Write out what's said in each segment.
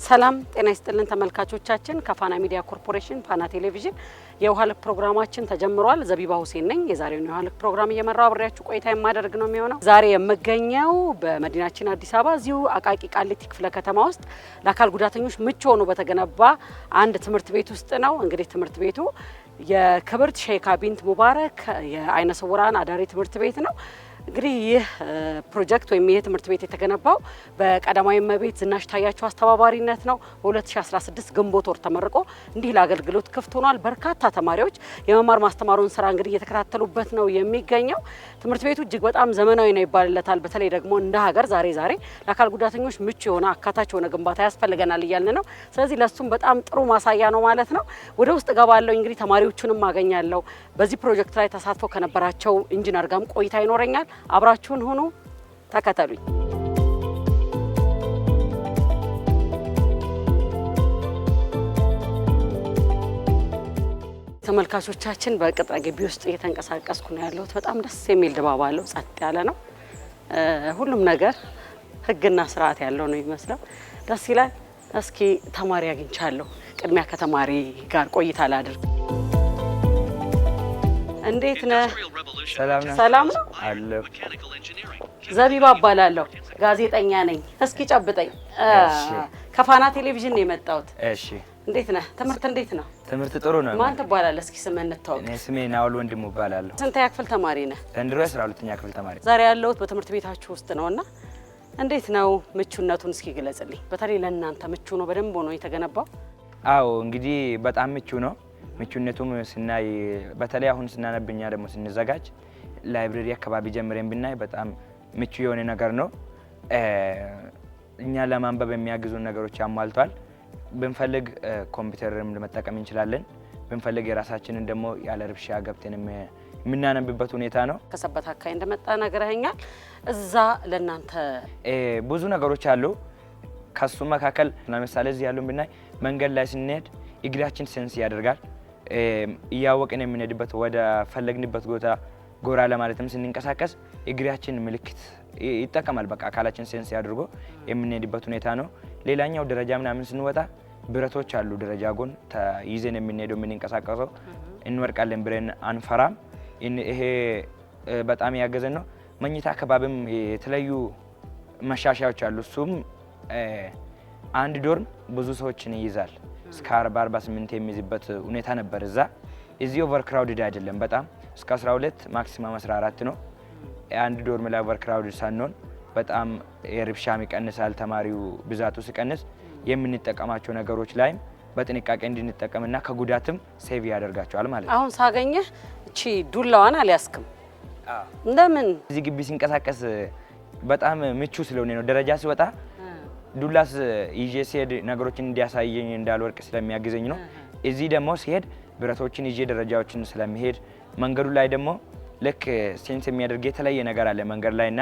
ሰላም ጤና ይስጥልን ተመልካቾቻችን ከፋና ሚዲያ ኮርፖሬሽን ፋና ቴሌቪዥን የውሃ ልክ ፕሮግራማችን ተጀምሯል። ዘቢባ ሁሴን ነኝ። የዛሬውን የውሃ ልክ ፕሮግራም እየመራው አብሬያችሁ ቆይታ የማደርግ ነው የሚሆነው። ዛሬ የምገኘው በመዲናችን አዲስ አበባ እዚሁ አቃቂ ቃሊቲ ክፍለ ከተማ ውስጥ ለአካል ጉዳተኞች ምቹ ሆኖ በተገነባ አንድ ትምህርት ቤት ውስጥ ነው። እንግዲህ ትምህርት ቤቱ የክብርት ሼካ ቢንት ሙባረክ የአይነ ስውራን አዳሪ ትምህርት ቤት ነው። እንግዲህ ይህ ፕሮጀክት ወይም ይህ ትምህርት ቤት የተገነባው በቀዳማዊ እመቤት ዝናሽ ታያቸው አስተባባሪነት ነው። በ2016 ግንቦት ወር ተመርቆ እንዲህ ለአገልግሎት ክፍት ሆኗል። በርካታ ተማሪዎች የመማር ማስተማሩን ስራ እንግዲህ እየተከታተሉበት ነው የሚገኘው። ትምህርት ቤቱ እጅግ በጣም ዘመናዊ ነው ይባልለታል። በተለይ ደግሞ እንደ ሀገር ዛሬ ለአካል ጉዳተኞች ምቹ የሆነ አካታች የሆነ ግንባታ ያስፈልገናል እያልን ነው። ስለዚህ ለሱም በጣም ጥሩ ማሳያ ነው ማለት ነው። ወደ ውስጥ ገባለሁ። እንግዲህ ተማሪዎቹንም አገኛለሁ። በዚህ ፕሮጀክት ላይ ተሳትፎ ከነበራቸው ኢንጂነር ጋርም ቆይታ ይኖረኛል። አብራችሁን ሁኑ፣ ተከተሉኝ። ተመልካቾቻችን በቅጥር ግቢ ውስጥ እየተንቀሳቀስኩ ነው ያለሁት። በጣም ደስ የሚል ድባብ አለው። ጸጥ ያለ ነው። ሁሉም ነገር ሕግና ስርዓት ያለው ነው ይመስለው። ደስ ይላል። እስኪ ተማሪ አግኝቻለሁ። ቅድሚያ ከተማሪ ጋር ቆይታ ላድርግ። እንዴት ነህ? ሰላም ነው አለሁ። ዘቢባ እባላለሁ፣ ጋዜጠኛ ነኝ። እስኪ ጨብጠኝ። ከፋና ቴሌቪዥን ነው የመጣሁት። እሺ፣ እንዴት ነህ? ትምህርት እንዴት ነው? ትምህርት ጥሩ ነው። ማን ትባላለህ? እስኪ ስምህን እንተዋወቅ። እኔ ስሜ ናውል ወንድሙ እባላለሁ። ስንተኛ ክፍል ተማሪ ነህ? ዘንድሮ 12ኛ ክፍል ተማሪ። ዛሬ ያለሁት በትምህርት ቤታችሁ ውስጥ ነውና እንዴት ነው ምቹነቱን እስኪ ግለጽልኝ። በተለይ ለእናንተ ምቹ ነው? በደንብ ነው የተገነባው? አዎ፣ እንግዲህ በጣም ምቹ ነው። ምቹነቱም ስናይ በተለይ አሁን ስናነብኛ ደግሞ ስንዘጋጅ ላይብረሪ አካባቢ ጀምረን ብናይ በጣም ምቹ የሆነ ነገር ነው። እኛ ለማንበብ የሚያግዙ ነገሮች ያሟልቷል። ብንፈልግ ኮምፒውተርም ለመጠቀም እንችላለን። ብንፈልግ የራሳችንን ደግሞ ያለ ርብሻ ገብተን የምናነብበት ሁኔታ ነው። ከሰበት አካባቢ እንደመጣ ነገርኸኛል። እዛ ለእናንተ ብዙ ነገሮች አሉ። ከሱ መካከል ለምሳሌ እዚህ ያሉን ብናይ መንገድ ላይ ስንሄድ እግራችን ሴንስ ያደርጋል። እያወቅን የምንሄድበት ወደ ፈለግንበት ቦታ ጎራ ለማለትም ስንንቀሳቀስ እግራችን ምልክት ይጠቀማል። በቃ አካላችን ሴንስ ያድርጎ የምንሄድበት ሁኔታ ነው። ሌላኛው ደረጃ ምናምን ስንወጣ ብረቶች አሉ። ደረጃ ጎን ይዘን የምንሄደው የምንንቀሳቀሰው እንወርቃለን ብለን አንፈራም። ይሄ በጣም ያገዘን ነው። መኝታ አካባቢም የተለያዩ መሻሻያዎች አሉ። እሱም አንድ ዶርም ብዙ ሰዎችን ይይዛል። እስከ 40-48 የሚይዝበት ሁኔታ ነበር። እዚህ ኦቨር ክራውድድ አይደለም። በጣም እስከ 12 ማክሲማም 14 ነው። አንድ ዶርም ላይ ኦቨር ክራውድድ ሳንሆን በጣም የርብሻም ይቀንሳል። ተማሪው ብዛቱ ሲቀንስ የምንጠቀማቸው ነገሮች ላይም በጥንቃቄ እንድንጠቀምና ከጉዳትም ሴቭ ያደርጋቸዋል ማለት ነው። አሁን ሳገኘህ እቺ ዱላዋን አልያዝክም? እንደምን እዚህ ግቢ ሲንቀሳቀስ በጣም ምቹ ስለሆነ ነው። ደረጃ ሲወጣ ዱላስ ይዤ ሲሄድ ነገሮችን እንዲያሳየኝ እንዳልወርቅ ስለሚያግዘኝ ነው። እዚህ ደግሞ ሲሄድ ብረቶችን ይዤ ደረጃዎችን ስለሚሄድ መንገዱ ላይ ደግሞ ልክ ሴንስ የሚያደርግ የተለየ ነገር አለ መንገድ ላይና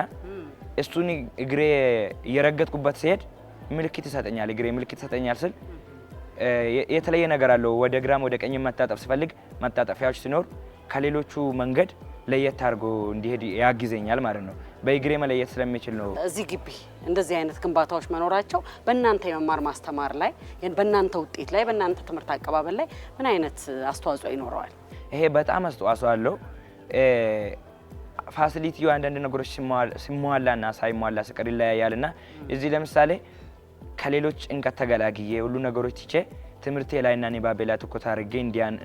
እሱን እግሬ እየረገጥኩበት ሲሄድ ምልክት ይሰጠኛል። እግሬ ምልክት ይሰጠኛል ስል የተለየ ነገር አለው። ወደ ግራም ወደ ቀኝም መታጠፍ ስፈልግ መታጠፊያዎች ሲኖር ከሌሎቹ መንገድ ለየት አድርጎ እንዲሄድ ያግዘኛል ማለት ነው። በእግሬ መለየት ስለሚችል ነው። እዚህ ግቢ እንደዚህ አይነት ግንባታዎች መኖራቸው በእናንተ የመማር ማስተማር ላይ፣ በእናንተ ውጤት ላይ፣ በእናንተ ትምህርት አቀባበል ላይ ምን አይነት አስተዋጽኦ ይኖረዋል? ይሄ በጣም አስተዋጽኦ አለው። ፋሲሊቲው አንዳንድ ነገሮች ሲሟላና ሳይሟላ ሲቀር ይለያያልና እዚህ ለምሳሌ ከሌሎች ጭንቀት ተገላግዬ ሁሉ ነገሮች ትቼ ትምህርቴ ላይና ንባቤ ላይ ትኩረት አድርጌ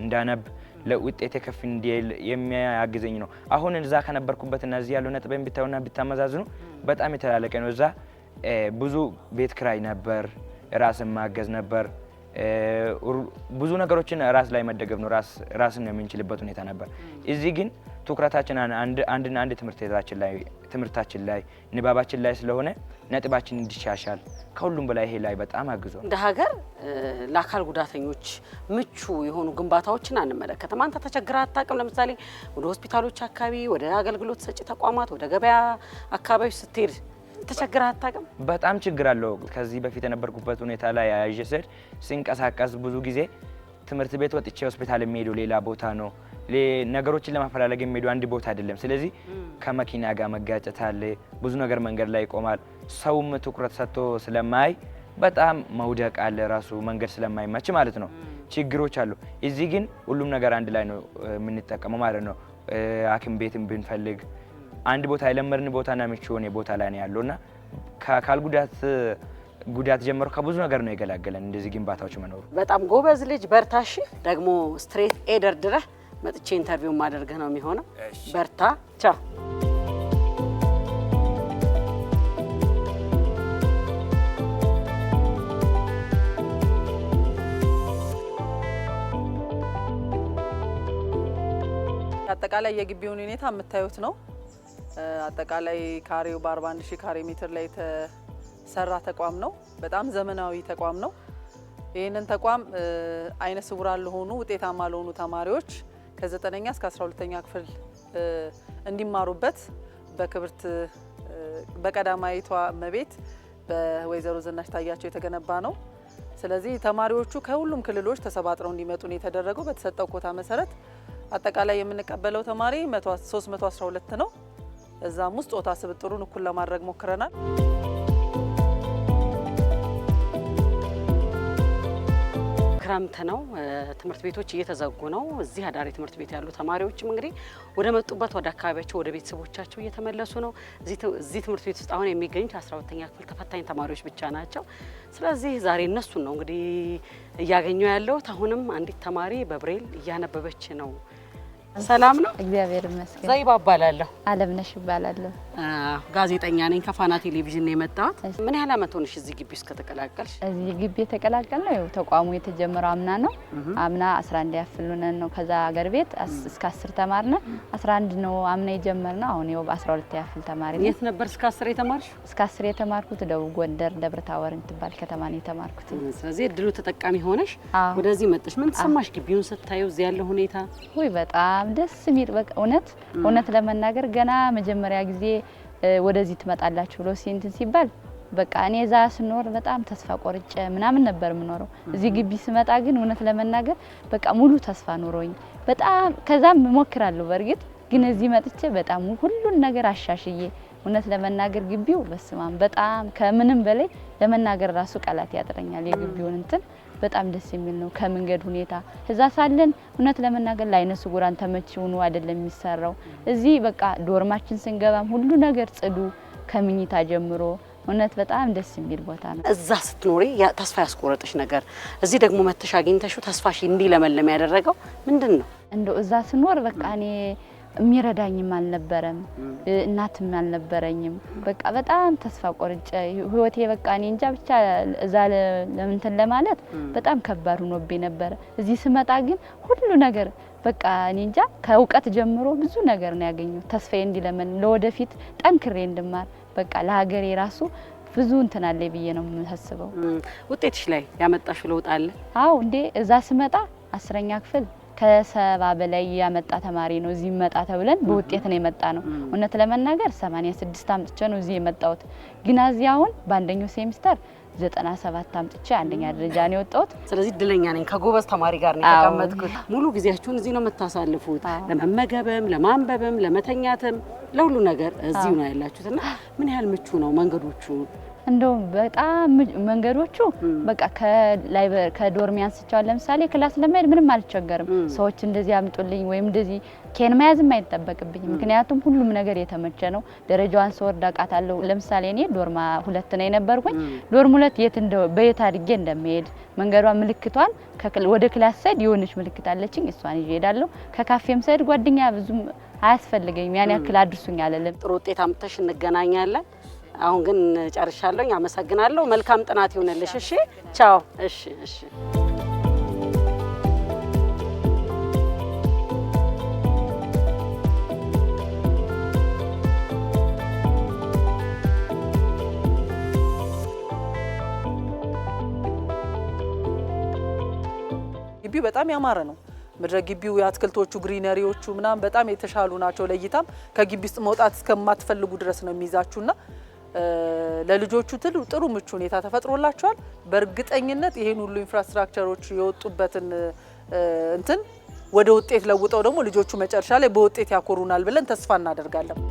እንዳነብ ለውጤት ከፍ እንዲል የሚያግዘኝ ነው። አሁን እዛ ከነበርኩበትና እዚህ ያለው ነጥብን ቢታውና ቢታመዛዝኑ በጣም የተላለቀ ነው። እዛ ብዙ ቤት ክራይ ነበር፣ ራስን ማገዝ ነበር፣ ብዙ ነገሮችን ራስ ላይ መደገፍ ነው፣ ራስን የምንችልበት ሁኔታ ነበር። እዚህ ግን ትኩረታችን አንድ ትምህርታችን ላይ ንባባችን ላይ ስለሆነ ነጥባችን እንዲሻሻል ከሁሉም በላይ ይሄ ላይ በጣም አግዟል። እንደ ሀገር ለአካል ጉዳተኞች ምቹ የሆኑ ግንባታዎችን አንመለከትም። አንተ ተቸግረህ አታውቅም? ለምሳሌ ወደ ሆስፒታሎች አካባቢ፣ ወደ አገልግሎት ሰጪ ተቋማት፣ ወደ ገበያ አካባቢዎች ስትሄድ ተቸግረህ አታውቅም? በጣም ችግር አለው። ከዚህ በፊት የነበርኩበት ሁኔታ ላይ ያይዤ ስሄድ ሲንቀሳቀስ ብዙ ጊዜ ትምህርት ቤት ወጥቼ ሆስፒታል የሚሄደው ሌላ ቦታ ነው። ነገሮችን ለማፈላለግ የሚሄዱ አንድ ቦታ አይደለም። ስለዚህ ከመኪና ጋር መጋጨት አለ። ብዙ ነገር መንገድ ላይ ይቆማል። ሰውም ትኩረት ሰጥቶ ስለማይ በጣም መውደቅ አለ ራሱ መንገድ ስለማይመች ማለት ነው ችግሮች አሉ እዚህ ግን ሁሉም ነገር አንድ ላይ ነው የምንጠቀመው ማለት ነው ሐኪም ቤትም ብንፈልግ አንድ ቦታ የለመድን ቦታና ምቹ ሆነ ቦታ ላይ ነው ያለውና ከአካል ጉዳት ጀምሮ ከብዙ ነገር ነው የገላገለን እንደዚህ ግንባታዎች መኖሩ በጣም ጎበዝ ልጅ በርታሽ ደግሞ ስትሬት ኤደር ድረህ መጥቼ ኢንተርቪው ማድረግ ነው የሚሆነው በርታ ቻው አጠቃላይ የግቢውን ሁኔታ የምታዩት ነው አጠቃላይ ካሬው በ41000 ካሬ ሜትር ላይ የተሰራ ተቋም ነው በጣም ዘመናዊ ተቋም ነው ይሄንን ተቋም አይነ ስውራን ለሆኑ ውጤታማ ለሆኑ ተማሪዎች ከ9ኛ እስከ 12ኛ ክፍል እንዲማሩበት በክብርት በቀዳማዊቷ እመቤት በወይዘሮ ዝናሽ ታያቸው የተገነባ ነው ስለዚህ ተማሪዎቹ ከሁሉም ክልሎች ተሰባጥረው እንዲመጡ ነው የተደረገው በተሰጠው ኮታ መሰረት አጠቃላይ የምንቀበለው ተማሪ 312 ነው እዛም ውስጥ ጾታ ስብጥሩን እኩል ለማድረግ ሞክረናል ክረምት ነው ትምህርት ቤቶች እየተዘጉ ነው እዚህ አዳሪ ትምህርት ቤት ያሉ ተማሪዎችም እንግዲህ ወደ መጡበት ወደ አካባቢያቸው ወደ ቤተሰቦቻቸው እየተመለሱ ነው እዚህ ትምህርት ቤት ውስጥ አሁን የሚገኙት 12ኛ ክፍል ተፈታኝ ተማሪዎች ብቻ ናቸው ስለዚህ ዛሬ እነሱን ነው እንግዲህ እያገኙ ያለው አሁንም አንዲት ተማሪ በብሬል እያነበበች ነው ሰላም ነው እግዚአብሔር ይመስገን ዘይባ እባላለሁ አለምነሽ እባላለሁ ጋዜጠኛ ነኝ ከፋና ቴሌቪዥን ነው የመጣሁት ምን ያህል አመት ሆነሽ እዚህ ግቢ ውስጥ ከተቀላቀልሽ እዚህ ግቢ የተቀላቀልነው ያው ተቋሙ የተጀመረው አምና ነው አምና 11 ያፍሉነን ነው ከዛ ሀገር ቤት እስከ 10 ተማርነ 11 ነው አምና የጀመርነው አሁን ያው በ12 ያፍል ተማሪ ነው የት ነበር እስከ 10 የተማርሽ እስከ 10 የተማርኩት ደቡብ ጎንደር ደብረታወር እንትባል ከተማ ነው የተማርኩት ስለዚህ እድሉ ተጠቃሚ ሆነሽ ወደዚህ መጥተሽ ምን ተሰማሽ ግቢውን ስታዩ እዚህ ያለው ሁኔታ ወይ በጣም ደስ የሚል በቃ እውነት ለመናገር ገና መጀመሪያ ጊዜ ወደዚህ ትመጣላችሁ ብሎ ሲባል በቃ እኔ እዛ ስኖር በጣም ተስፋ ቆርጬ ምናምን ነበር ምኖረው እዚህ ግቢ ስመጣ ግን እውነት ለመናገር በቃ ሙሉ ተስፋ ኖሮኝ በጣም ከዛም ሞክራለሁ በርግጥ ግን እዚህ መጥቼ በጣም ሁሉን ነገር አሻሽዬ እውነት ለመናገር ግቢው በስማም በጣም ከምንም በላይ ለመናገር ራሱ ቃላት ያጥረኛል የግቢውን እንትን በጣም ደስ የሚል ነው ከመንገድ ሁኔታ እዛ ሳለን እውነት ለመናገር ላይነ ስውራን ተመችው ነው አይደለም የሚሰራው እዚህ በቃ ዶርማችን ስንገባም ሁሉ ነገር ጽዱ ከምኝታ ጀምሮ እውነት በጣም ደስ የሚል ቦታ ነው እዛ ስትኖሪ ተስፋ ያስቆረጥሽ ነገር እዚህ ደግሞ መተሽ አግኝተሽው ተስፋሽ እንዲለመልም ያደረገው ምንድነው እንደው እዛ ስኖር በቃ እኔ የሚረዳኝም አልነበረም እናትም አልነበረኝም በቃ በጣም ተስፋ ቆርጬ ህይወቴ በቃ እኔ እንጃ ብቻ እዛ ለምንትን ለማለት በጣም ከባድ ሆኖብኝ ነበር እዚህ ስመጣ ግን ሁሉ ነገር በቃ እኔ እንጃ ከእውቀት ጀምሮ ብዙ ነገር ነው ያገኘው ተስፋዬ እንዲለመን ለወደፊት ጠንክሬ እንድማር በቃ ለሀገሬ ራሱ ብዙ እንትን አለ ብዬ ነው የምታስበው ውጤትሽ ላይ ያመጣሽ ለውጥ አለ አው እንዴ እዛ ስመጣ 10ኛ ክፍል ከ70 በላይ ያመጣ ተማሪ ነው እዚህ መጣ ተብለን በውጤት ነው የመጣ ነው እውነት ለመናገር 86 አምጥቼ ነው እዚህ የመጣሁት ግን እዚህ አሁን በአንደኛው ሴሚስተር 97 አምጥቼ አንደኛ ደረጃ ነው የወጣሁት ስለዚህ ድለኛ ነኝ ከጎበዝ ተማሪ ጋር ነው የተቀመጥኩት ሙሉ ጊዜያችሁን እዚህ ነው የምታሳልፉት ለመመገብም ለማንበብም ለመተኛትም ለሁሉ ነገር እዚሁ ነው ያላችሁትና ምን ያህል ምቹ ነው መንገዶቹ እንደው በጣም መንገዶቹ በቃ ከዶርም ያንስቻው ለምሳሌ ክላስ ለማይድ ምንም አልቸገርም ሰዎች እንደዚህ አምጡልኝ ወይም እንደዚህ ኬን መያዝም አይተበቅብኝ ምክንያቱም ሁሉም ነገር የተመቸ ነው ደረጃዋን ስወርድ አቃታለሁ ለምሳሌ እኔ ዶርማ 2 ነው የነበርኩኝ ዶርም 2 የት እንደው በየት አድርጌ እንደምሄድ መንገዷ ምልክቷን ወደ ክላስ ሳይድ የሆነች ምልክት አለችኝ እሷን ይዤ ሄዳለሁ ከካፌም ሳይድ ጓደኛ ብዙም አያስፈልገኝም ያን ያክል አድርሱኝ አለለም ጥሩ ውጤት አምጥተሽ እንገናኛለን አሁን ግን ጨርሻለሁ አመሰግናለሁ መልካም ጥናት ይሁንልሽ እሺ ቻው እሺ እሺ ግቢው በጣም ያማረ ነው ምድረ ግቢው የአትክልቶቹ ግሪነሪዎቹ ምናም በጣም የተሻሉ ናቸው ለይታም ከግቢ ውስጥ መውጣት እስከማትፈልጉ ድረስ ነው የሚይዛችሁና ለልጆቹ ጥሩ ምቹ ሁኔታ ተፈጥሮላቸዋል በእርግጠኝነት ይሄን ሁሉ ኢንፍራስትራክቸሮች የወጡበትን እንትን ወደ ውጤት ለውጠው ደግሞ ልጆቹ መጨረሻ ላይ በውጤት ያኮሩናል ብለን ተስፋ እናደርጋለን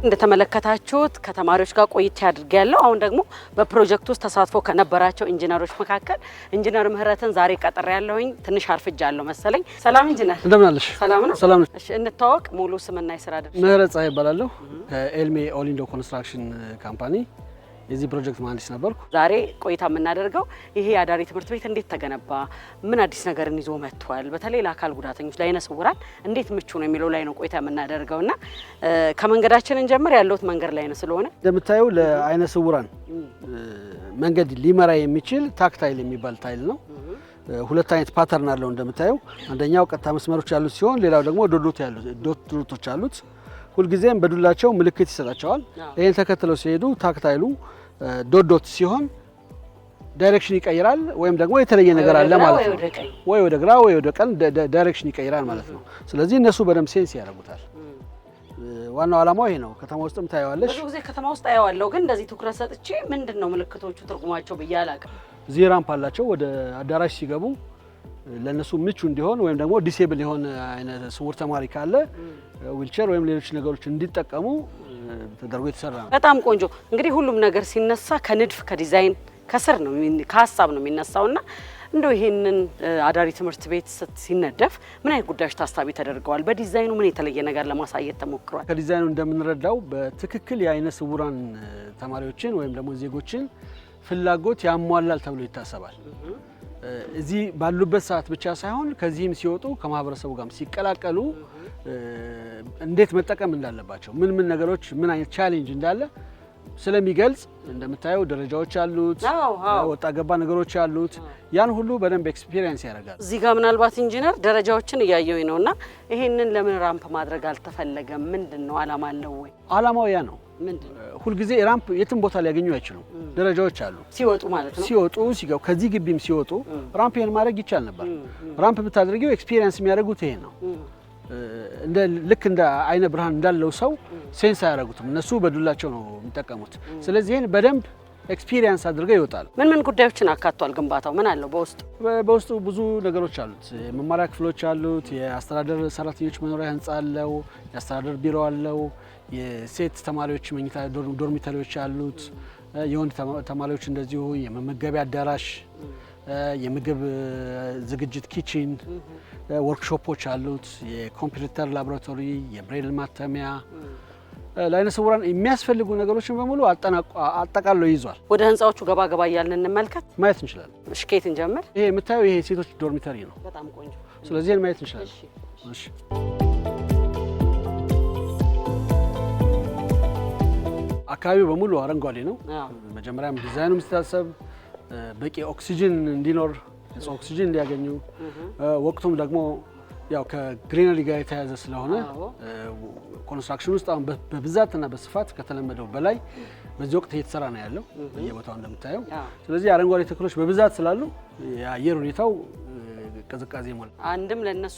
እንደተመለከታችሁት ከተማሪዎች ጋር ቆይታ ያድርጋለሁ። አሁን ደግሞ በፕሮጀክት ውስጥ ተሳትፎ ከነበራቸው ኢንጂነሮች መካከል ኢንጂነር ምህረትን ዛሬ ቀጥሬ ያለሁኝ። ትንሽ አርፍጃለሁ መሰለኝ። ሰላም ኢንጂነር፣ እንደምን አለሽ? ሰላም ነው። ሰላም ነው። እሺ እንታወቅ። ሙሉ ስምና የስራ ድርሻ? ምህረት ፀሐይ እባላለሁ ከኤልሜ ኦሊንዶ ኮንስትራክሽን ካምፓኒ የዚህ ፕሮጀክት መሀንዲስ ነበርኩ። ዛሬ ቆይታ የምናደርገው ይሄ አዳሪ ትምህርት ቤት እንዴት ተገነባ፣ ምን አዲስ ነገርን ይዞ መጥቷል፣ በተለይ ለአካል ጉዳተኞች ለዓይነ ስውራን እንዴት ምቹ ነው የሚለው ላይ ነው ቆይታ የምናደርገውና ከመንገዳችን እንጀምር። ያለውት መንገድ ላይ ነው ስለሆነ እንደምታየው ለዓይነ ስውራን መንገድ ሊመራ የሚችል ታክታይል የሚባል ታይል ነው። ሁለት አይነት ፓተርን አለው እንደምታየው። አንደኛው ቀጥታ መስመሮች ያሉት ሲሆን ሌላው ደግሞ ዶቶች አሉት። ሁልጊዜም በዱላቸው ምልክት ይሰጣቸዋል። ይሄን ተከትለው ሲሄዱ ታክታይሉ ዶት ሲሆን ዳይሬክሽን ይቀይራል ወይም ደግሞ የተለየ ነገር አለ ማለት ነው። ወይ ወደ ግራ ወይ ወደ ቀኝ ዳይሬክሽን ይቀይራል ማለት ነው። ስለዚህ እነሱ በደንብ ሴንስ ያደርጉታል። ዋናው ዓላማው ይሄ ነው። ከተማ ውስጥም ታየዋለሽ። ብዙ ጊዜ ከተማ ውስጥ አየዋለሁ፣ ግን እንደዚህ ትኩረት ሰጥቼ ምንድነው ምልክቶቹ ትርጉማቸው ብዬ አላውቅም። እዚህ ራምፕ አላቸው። ወደ አዳራሽ ሲገቡ ለነሱ ምቹ እንዲሆን ወይም ደግሞ ዲሴብል የሆነ አይነት ስውር ተማሪ ካለ ዊልቸር ወይም ሌሎች ነገሮች እንዲጠቀሙ ተደርጎ የተሰራ ነው። በጣም ቆንጆ። እንግዲህ ሁሉም ነገር ሲነሳ ከንድፍ ከዲዛይን ከስር ነው ከሀሳብ ነው የሚነሳውና እንደው ይሄንን አዳሪ ትምህርት ቤት ሲነደፍ ምን አይነት ጉዳዮች ታሳቢ ተደርገዋል? በዲዛይኑ ምን የተለየ ነገር ለማሳየት ተሞክሯል? ከዲዛይኑ እንደምንረዳው በትክክል የዓይነ ስውራን ተማሪዎችን ወይም ደግሞ ዜጎችን ፍላጎት ያሟላል ተብሎ ይታሰባል። እዚህ ባሉበት ሰዓት ብቻ ሳይሆን ከዚህም ሲወጡ ከማህበረሰቡ ጋር ሲቀላቀሉ እንዴት መጠቀም እንዳለባቸው ምን ነገሮች ምን አይነት ቻሌንጅ እንዳለ ስለሚገልጽ እንደምታየው ደረጃዎች አሉት፣ ወጣ ገባ ነገሮች አሉት። ያን ሁሉ በደንብ ኤክስፒሪየንስ ያደርጋል። እዚህ ጋር ምናልባት ኢንጂነር ደረጃዎችን እያየሁኝ ነውና ይሄንን ለምን ራምፕ ማድረግ አልተፈለገም? ምንድነው ዓላማ አለው ወይ? ዓላማው ያ ነው። ምንድነው? ሁልጊዜ ራምፕ የትም ቦታ ሊያገኙ አይችሉም። ደረጃዎች አሉ ሲወጡ ማለት ነው። ሲወጡ ሲገቡ ከዚህ ግቢም ሲወጡ ራምፕ ይሄን ማድረግ ይቻል ነበር። ራምፕ ብታደርጊው ኤክስፒሪየንስ የሚያደርጉት ይሄ ነው። ልክ እንደ አይነ ብርሃን እንዳለው ሰው ሴንስ አያደርጉትም። እነሱ በዱላቸው ነው የሚጠቀሙት። ስለዚህ ይሄን በደንብ ኤክስፒሪየንስ አድርገው ይወጣሉ። ምን ጉዳዮችን አካቷል ግንባታው? ምን አለው በውስጡ? በውስጡ ብዙ ነገሮች አሉት። የመማሪያ ክፍሎች አሉት። የአስተዳደር ሰራተኞች መኖሪያ ህንጻ አለው። የአስተዳደር ቢሮ አለው። የሴት ተማሪዎች መኝታ ዶርሚተሪዎች አሉት። የወንድ ተማሪዎች እንደዚሁ የመመገቢያ አዳራሽ፣ የምግብ ዝግጅት ኪችን፣ ወርክሾፖች አሉት። የኮምፒውተር ላቦራቶሪ፣ የብሬል ማተሚያ፣ ለዓይነ ስውራን የሚያስፈልጉ ነገሮችን በሙሉ አጠቃሎ ይዟል። ወደ ህንጻዎቹ ገባ ገባ እያልን እንመልከት። ማየት እንችላለን። እሺ፣ ከየት እንጀምር? ይሄ የምታየው ይሄ ሴቶች ዶርሚተሪ ነው። በጣም ቆንጆ። ስለዚህ ማየት እንችላለን። እሺ አካባቢው በሙሉ አረንጓዴ ነው። መጀመሪያም ዲዛይኑም ሲታሰብ በቂ ኦክሲጅን እንዲኖር ኦክሲጅን እንዲያገኙ ወቅቱም ደግሞ ያው ከግሪነሪ ጋር የተያያዘ ስለሆነ ኮንስትራክሽን ውስጥ አሁን በብዛትና በስፋት ከተለመደው በላይ በዚህ ወቅት እየተሰራ ነው ያለው በየቦታው እንደምታየው። ስለዚህ አረንጓዴ ተክሎች በብዛት ስላሉ የአየር ሁኔታው ቅዝቃዜ ሞላ አንድም ለነሱ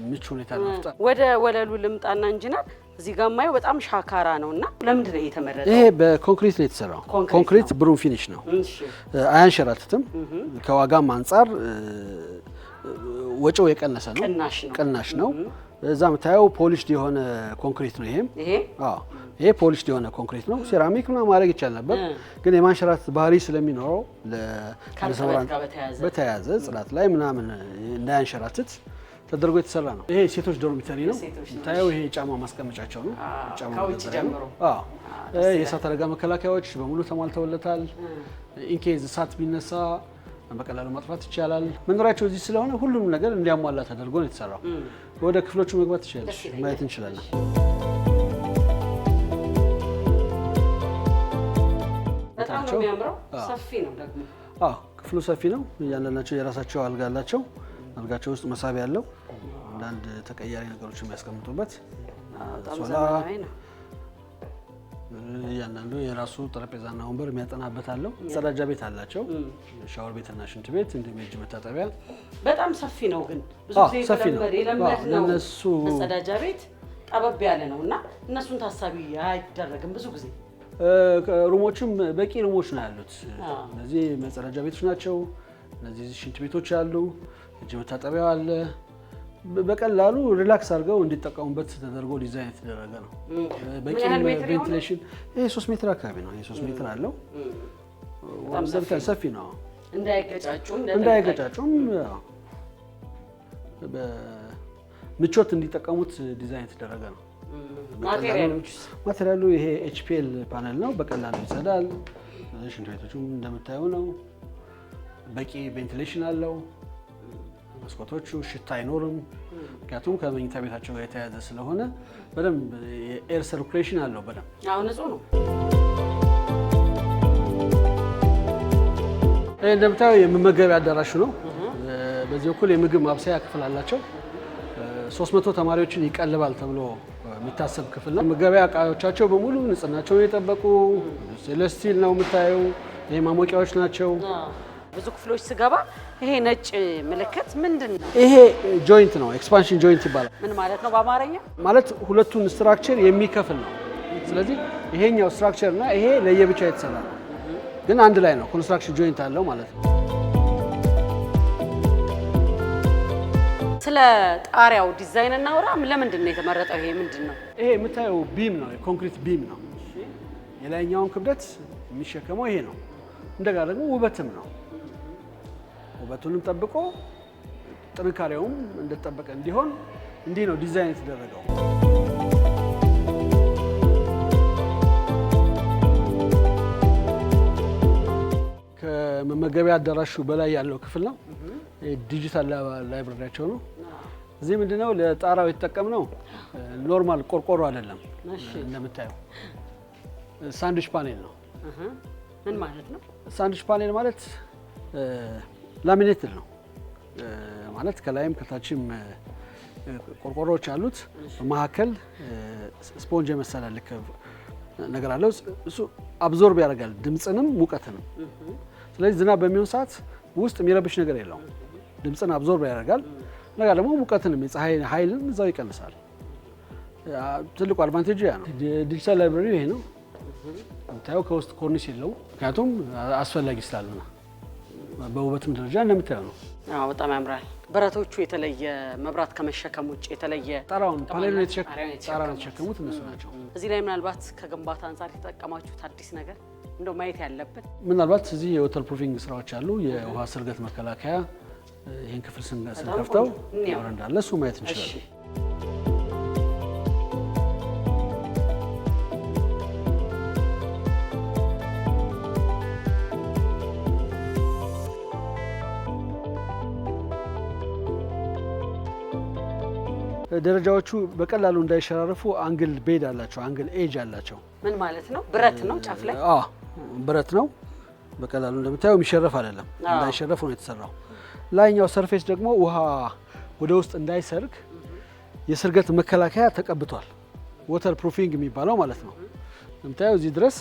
ምቹ ሁኔታ ነው። ወደ ወለሉ ልምጣና ኢንጂነር እዚህ ጋር ማየው በጣም ሻካራ ነውና ለምንድን ነው የተመረጠው? ይሄ በኮንክሪት ነው የተሰራው። ኮንክሪት ብሩም ፊኒሽ ነው። አያንሸራትትም። ከዋጋም አንጻር ወጪው የቀነሰ ነው፣ ቅናሽ ነው። እዛ የምታየው ፖሊሽድ የሆነ ኮንክሪት ነው። ይሄ ፖሊሽድ የሆነ ኮንክሪት ነው። ሴራሚክ ምናምን ማድረግ ይቻል ነበር፣ ግን የማንሸራት ባህሪ ስለሚኖረው ለሰውራን በተያያዘ ጽዳት ላይ ምናምን እንዳያንሸራትት ተደርጎ የተሰራ ነው። ይሄ ሴቶች ዶርሚተሪ ነው። ታየው ይሄ ጫማ ማስቀመጫቸው ነው። ጫማ ጀምሮ የእሳት አደጋ መከላከያዎች በሙሉ ተሟልተውለታል። ኢንኬዝ እሳት ቢነሳ በቀላሉ ማጥፋት ይቻላል። መኖሪያቸው እዚህ ስለሆነ ሁሉንም ነገር እንዲያሟላ ተደርጎ ነው የተሰራው። ወደ ክፍሎቹ መግባት ይችላል፣ ማየት እንችላለን። በጣም ነው የሚያምረው። ሰፊ ነው ደግሞ። ክፍሉ ሰፊ ነው። እያንዳንዳቸው የራሳቸው አልጋ አላቸው። አልጋቸው ውስጥ መሳቢያ ያለው አንዳንድ ተቀያሪ ነገሮች የሚያስቀምጡበት ሶላ፣ እያንዳንዱ የራሱ ጠረጴዛና ወንበር የሚያጠናበት አለው። መጸዳጃ ቤት አላቸው። ሻወር ቤትና ሽንት ቤት እንዲሁም የእጅ መታጠቢያ። በጣም ሰፊ ነው ግን ብዙ ጊዜ የለመድነው መጸዳጃ ቤት ጠበብ ያለ ነው እና እነሱን ታሳቢ አይደረግም ብዙ ጊዜ። ሩሞችም በቂ ሩሞች ነው ያሉት። እነዚህ መጸዳጃ ቤቶች ናቸው። እነዚህ ሽንት ቤቶች አሉ። እጅ መታጠቢያው አለ። በቀላሉ ሪላክስ አድርገው እንዲጠቀሙበት ተደርጎ ዲዛይን የተደረገ ነው። በቂ ቬንቲሌሽን ይሄ 3 ሜትር አካባቢ ነው። ይሄ 3 ሜትር አለው። በጣም ሰፊ ነው። እንዳይገጫጩም ምቾት እንዲጠቀሙት ዲዛይን የተደረገ ነው። ማቴሪያሉ ይሄ ኤችፒኤል ፓነል ነው። በቀላሉ ይጸዳል። ሽንት ቤቶቹም እንደምታዩ ነው። በቂ ቬንቲሌሽን አለው። መስኮቶቹ ሽታ አይኖርም። ምክንያቱም ከመኝታ ቤታቸው ጋር የተያያዘ ስለሆነ በደንብ የኤር ሰርኩሌሽን አለው። በደንብ አሁን ንጹህ ነው። ይሄ እንደምታዩ የመመገቢያ አዳራሹ ነው። በዚህ በኩል የምግብ ማብሰያ ክፍል አላቸው። 300 ተማሪዎችን ይቀልባል ተብሎ የሚታሰብ ክፍል ነው። መመገቢያ እቃዎቻቸው በሙሉ ንጽህናቸውን የጠበቁ ስቴንለስ ነው የምታየው። ይሄ ማሞቂያዎች ናቸው። ብዙ ክፍሎች ስገባ ይሄ ነጭ ምልክት ምንድን ነው? ይሄ ጆይንት ነው። ኤክስፓንሽን ጆይንት ይባላል። ምን ማለት ነው በአማርኛ? ማለት ሁለቱን ስትራክቸር የሚከፍል ነው። ስለዚህ ይሄኛው ስትራክቸር እና ይሄ ለየብቻ የተሰራ ነው፣ ግን አንድ ላይ ነው። ኮንስትራክሽን ጆይንት አለው ማለት ነው። ስለ ጣሪያው ዲዛይን እናውራ። ለምንድን ነው የተመረጠው? ይሄ ምንድን ነው? ይሄ የምታየው ቢም ነው፣ የኮንክሪት ቢም ነው። የላይኛውን ክብደት የሚሸከመው ይሄ ነው። እንደገና ደግሞ ውበትም ነው። ውበቱንም ጠብቆ ጥንካሬውም እንደተጠበቀ እንዲሆን እንዲህ ነው ዲዛይን የተደረገው። ከመመገቢያ አዳራሹ በላይ ያለው ክፍል ነው። ዲጂታል ላይብራሪያቸው ነው። እዚህ ምንድነው ለጣራው የተጠቀምነው ኖርማል ቆርቆሮ አይደለም። እንደምታየው ሳንድዊች ፓኔል ነው። ምን ማለት ነው? ሳንድዊች ፓኔል ማለት ላሚኔትድ ነው ማለት ከላይም ከታችም ቆርቆሮዎች አሉት። በመካከል ስፖንጅ የመሰለ ልክ ነገር አለው። እሱ አብዞርብ ያደርጋል ድምፅንም ሙቀትንም። ስለዚህ ዝናብ በሚሆን ሰዓት ውስጥ የሚረብሽ ነገር የለውም። ድምፅን አብዞርብ ያደርጋል። ነገር ደግሞ ሙቀትንም የፀሐይ ኃይልን እዛው ይቀንሳል። ትልቁ አድቫንቴጅ ያ ነው። ዲጂታል ላይብራሪ ይሄ ነው። የምታየው ከውስጥ ኮርኒስ የለውም፣ ምክንያቱም አስፈላጊ ስላልሆነ በውበትም ደረጃ እንደምታየው ነው። አዎ በጣም ያምራል። ብረቶቹ የተለየ መብራት ከመሸከም ውጭ የተለየ ጣራውን ፓኔሉን የተሸከሙት እነሱ ናቸው። እዚህ ላይ ምናልባት ከግንባታ አንጻር የተጠቀማችሁት አዲስ ነገር እንደው ማየት ያለብን ምናልባት እዚህ የወተር ፕሩፊንግ ስራዎች አሉ። የውሃ ስርገት መከላከያ ይህን ክፍል ስንከፍተው እንዳለ እሱ ማየት እንችላለን። ደረጃዎቹ በቀላሉ እንዳይሸራረፉ አንግል ቤድ አላቸው። አንግል ኤጅ አላቸው። ምን ማለት ነው? ብረት ነው ጫፍ ላይ? አዎ ብረት ነው። በቀላሉ እንደምታየው የሚሸረፍ አይደለም፣ እንዳይሸረፍ ነው የተሰራው። ላይኛው ሰርፌስ ደግሞ ውሃ ወደ ውስጥ እንዳይሰርግ የስርገት መከላከያ ተቀብቷል። ወተር ፕሩፊንግ የሚባለው ማለት ነው። እንደምታየው እዚህ ድረስ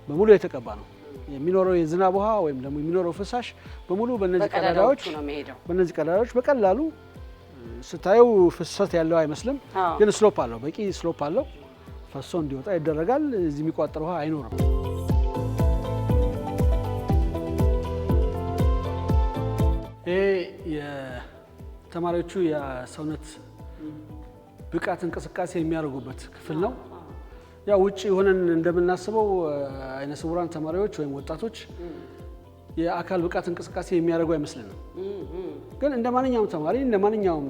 በሙሉ የተቀባ ነው። የሚኖረው የዝናብ ውሃ ወይም ደግሞ የሚኖረው ፍሳሽ በሙሉ በእነዚህ ቀዳዳዎች በቀላሉ ስታየው ፍሰት ያለው አይመስልም፣ ግን ስሎፕ አለው። በቂ ስሎፕ አለው። ፈሶ እንዲወጣ ይደረጋል። እዚህ የሚቋጠር ውሃ አይኖርም። ይሄ የተማሪዎቹ የሰውነት ብቃት እንቅስቃሴ የሚያደርጉበት ክፍል ነው። ያው ውጪ ሆነን እንደምናስበው አይነ ስውራን ተማሪዎች ወይም ወጣቶች የአካል ብቃት እንቅስቃሴ የሚያደርጉ አይመስልንም። ግን እንደ ማንኛውም ተማሪ እንደ ማንኛውም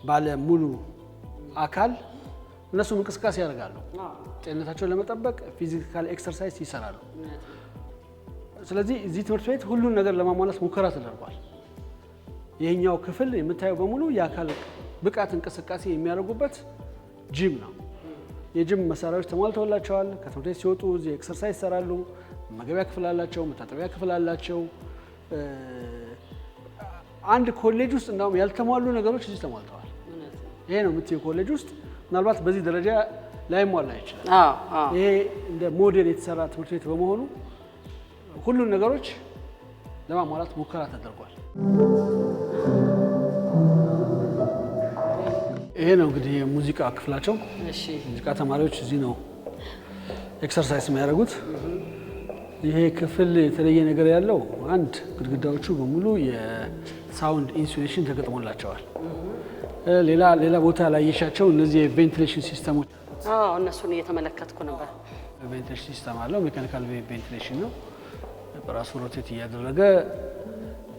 ባለ ሙሉ አካል እነሱም እንቅስቃሴ ያደርጋሉ። ጤንነታቸውን ለመጠበቅ ፊዚካል ኤክሰርሳይዝ ይሰራሉ። ስለዚህ እዚህ ትምህርት ቤት ሁሉን ነገር ለማሟላት ሙከራ ተደርጓል። ይህኛው ክፍል የምታየው በሙሉ የአካል ብቃት እንቅስቃሴ የሚያደርጉበት ጂም ነው። የጂም መሳሪያዎች ተሟልተውላቸዋል። ከትምህርት ቤት ሲወጡ እዚህ ኤክሰርሳይዝ ይሰራሉ። መመገቢያ ክፍል አላቸው፣ መታጠቢያ ክፍል አላቸው። አንድ ኮሌጅ ውስጥ እንደውም ያልተሟሉ ነገሮች እዚህ ተሟልተዋል። ይሄ ነው የምትይው ኮሌጅ ውስጥ ምናልባት በዚህ ደረጃ ላይሟላ ይችላል። ይሄ እንደ ሞዴል የተሰራ ትምህርት ቤት በመሆኑ ሁሉን ነገሮች ለማሟላት ሙከራ ተደርጓል። ይሄ ነው እንግዲህ የሙዚቃ ክፍላቸው። ሙዚቃ ተማሪዎች እዚህ ነው ኤክሰርሳይዝ የሚያደርጉት። ይሄ ክፍል የተለየ ነገር ያለው አንድ ግድግዳዎቹ በሙሉ የሳውንድ ኢንሱሌሽን ተገጥሞላቸዋል። ሌላ ቦታ ላይ የሻቸው እነዚህ የቬንቲሌሽን ሲስተሞች እነሱን እየተመለከትኩ ነበር። ቬንቲሌሽን ሲስተም አለው። ሜካኒካል ቬንቲሌሽን ነው። በራሱ ሮቴት እያደረገ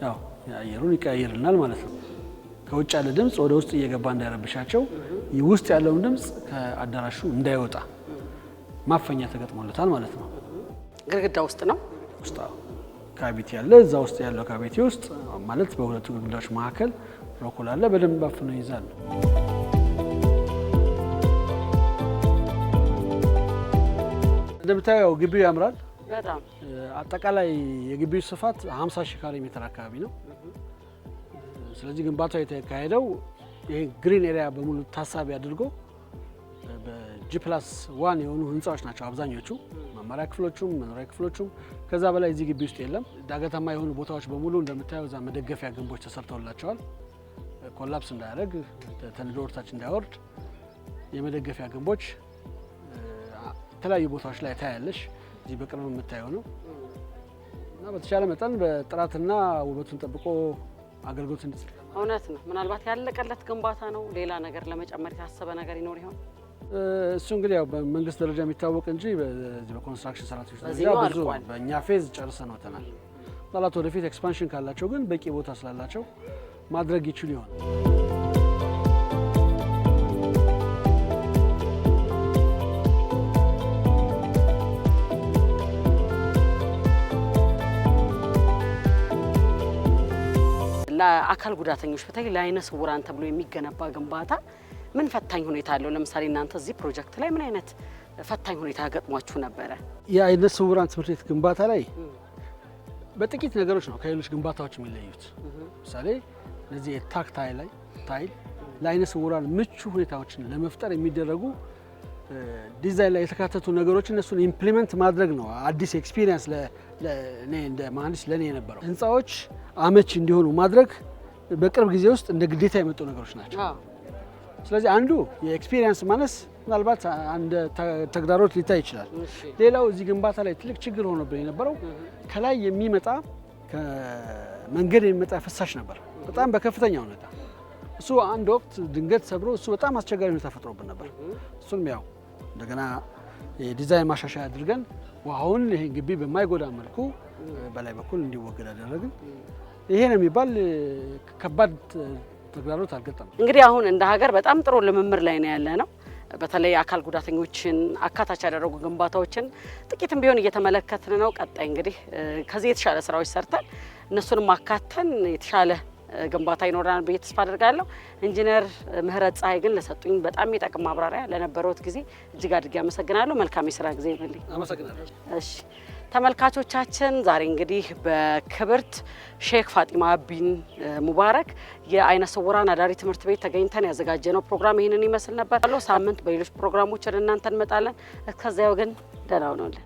ያው አየሩን ይቀያይርናል ማለት ነው። ከውጭ ያለ ድምፅ ወደ ውስጥ እየገባ እንዳይረብሻቸው፣ ውስጥ ያለውን ድምፅ ከአዳራሹ እንዳይወጣ ማፈኛ ተገጥሞለታል ማለት ነው። ግድግዳ ውስጥ ነው ውስጥ ካቢቲ ያለ እዛ ውስጥ ያለው ካቢቲ ውስጥ ማለት በሁለቱ ግድግዳዎች መካከል ሮኮል አለ። በደንብ አፍኖ ይይዛል። እንደምታየው ግቢው ያምራል በጣም። አጠቃላይ የግቢው ስፋት 50 ሺህ ካሬ ሜትር አካባቢ ነው። ስለዚህ ግንባታው የተካሄደው ይሄ ግሪን ኤሪያ በሙሉ ታሳቢ አድርጎ በጂ+1 የሆኑ ህንፃዎች ናቸው አብዛኞቹ፣ መማሪያ ክፍሎቹም መኖሪያ ክፍሎቹም። ከዛ በላይ እዚህ ግቢ ውስጥ የለም። ዳገታማ የሆኑ ቦታዎች በሙሉ እንደምታየው እዛ መደገፊያ ግንቦች ተሰርተውላቸዋል። ኮላፕስ እንዳያደርግ ተንዶ ወርታች እንዳይወርድ የመደገፊያ ግንቦች የተለያዩ ቦታዎች ላይ ታያለሽ። እዚህ በቅርብ የምታየው ነው እና በተሻለ መጠን በጥራትና ውበቱን ጠብቆ አገልግሎት እንዲሰጥ። እውነት ነው። ምናልባት ያለቀለት ግንባታ ነው። ሌላ ነገር ለመጨመር የታሰበ ነገር ይኖር ይሆን? እሱ እንግዲህ ያው በመንግስት ደረጃ የሚታወቅ እንጂ በዚህ በኮንስትራክሽን ሰራተኞች ደረጃ ብዙ በእኛ ፌዝ ጨርሰን ወጥተናል። ምናልባት ወደፊት ኤክስፓንሽን ካላቸው ግን በቂ ቦታ ስላላቸው ማድረግ ይችሉ ይሆን። ለአካል ጉዳተኞች በተለይ ለአይነ ስውራን ተብሎ የሚገነባ ግንባታ ምን ፈታኝ ሁኔታ አለው? ለምሳሌ እናንተ እዚህ ፕሮጀክት ላይ ምን አይነት ፈታኝ ሁኔታ ገጥሟችሁ ነበረ? የአይነ ስውራን ትምህርት ቤት ግንባታ ላይ በጥቂት ነገሮች ነው ከሌሎች ግንባታዎች የሚለዩት። ለምሳሌ እነዚህ የታክታይል ለአይነ ስውራን ምቹ ሁኔታዎችን ለመፍጠር የሚደረጉ ዲዛይን ላይ የተካተቱ ነገሮች እነሱን ኢምፕሊመንት ማድረግ ነው አዲስ ኤክስፒሪየንስ ለኔ እንደ መሀንዲስ ለኔ የነበረው። ህንፃዎች አመች እንዲሆኑ ማድረግ በቅርብ ጊዜ ውስጥ እንደ ግዴታ የመጡ ነገሮች ናቸው። ስለዚህ አንዱ የኤክስፒሪየንስ ማነስ ምናልባት አንድ ተግዳሮት ሊታይ ይችላል። ሌላው እዚህ ግንባታ ላይ ትልቅ ችግር ሆኖብን የነበረው ከላይ የሚመጣ ከመንገድ የሚመጣ ፍሳሽ ነበር በጣም በከፍተኛ ሁኔታ። እሱ አንድ ወቅት ድንገት ሰብሮ እሱ በጣም አስቸጋሪ ሁኔታ ፈጥሮብን ነበር። እሱንም ያው እንደገና የዲዛይን ማሻሻያ አድርገን ውሃውን ይሄን ግቢ በማይጎዳ መልኩ በላይ በኩል እንዲወገድ አደረግን። ይሄ ነው የሚባል ከባድ ተግዳሮት አልገጠመም። እንግዲህ አሁን እንደ ሀገር በጣም ጥሩ ልምምድ ላይ ነው ያለ ነው። በተለይ አካል ጉዳተኞችን አካታች ያደረጉ ግንባታዎችን ጥቂትም ቢሆን እየተመለከትን ነው። ቀጣይ እንግዲህ ከዚህ የተሻለ ስራዎች ሰርተን እነሱንም አካተን የተሻለ ግንባታ ይኖራል ብዬ ተስፋ አደርጋለሁ። ኢንጂነር ምህረት ፀሐይ ግን ለሰጡኝ በጣም የሚጠቅም ማብራሪያ ለነበረውት ጊዜ እጅግ አድርጌ አመሰግናለሁ። መልካም የስራ ጊዜ ይሁንልኝ። አመሰግናለሁ። እሺ ተመልካቾቻችን ዛሬ እንግዲህ በክብርት ሼክ ፋጢማ ቢን ሙባረክ የአይነ ስውራን አዳሪ ትምህርት ቤት ተገኝተን ያዘጋጀነው ፕሮግራም ይህንን ይመስል ነበር። ሳምንት በሌሎች ፕሮግራሞች ወደ እናንተ እንመጣለን። እስከዚያው ግን ደህና ሁኑልን።